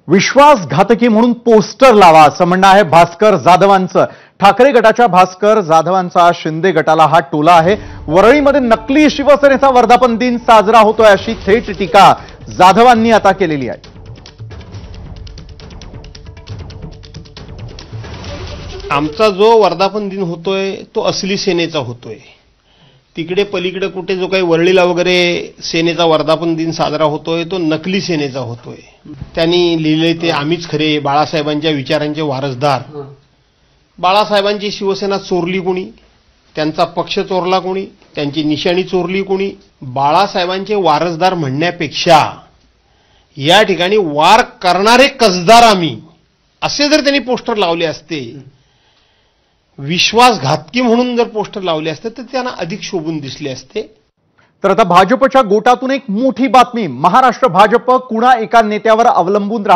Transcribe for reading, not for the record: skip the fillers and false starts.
विश्वासघातकी म्हणून पोस्टर लावा असं म्हणणं आहे भास्कर जाधवांचं। ठाकरे गटाच्या भास्कर जाधवांचा शिंदे गटाला हा टोला आहे। वरळीमध्ये नकली शिवसेनेचा वर्धापन दिन साजरा होतोय अशी थेट टीका जाधवांनी आता केलेली आहे। आमचा जो वर्धापन दिन होतोय तो असली सेनेचा होतोय। तिकडे पलीकडे कुठे जो काही वरळीला वगैरे सेनेचा वर्धापन दिन साजरा होतोय तो नकली सेनेचा होतोय। त्यांनी लिहिले ते आम्हीच खरे, बाळासाहेबांच्या विचारांचे वारसदार। बाळासाहेबांची शिवसेना चोरली कोणी, त्यांचा पक्ष चोरला कोणी, त्यांची निशाणी चोरली कोणी। बाळासाहेबांचे वारसदार म्हणण्यापेक्षा या ठिकाणी वार करणारे कसदार आम्ही असे जर त्यांनी पोस्टर लावले असते, विश्वासघातकी म्हणून जर पोस्टर लावले असते तर त्यांना अधिक शोभून दिसले असते। तर आता भाजपच्या गोटातून एक मोठी बातमी। महाराष्ट्र भाजप कुणा एका नेत्यावर अवलंबून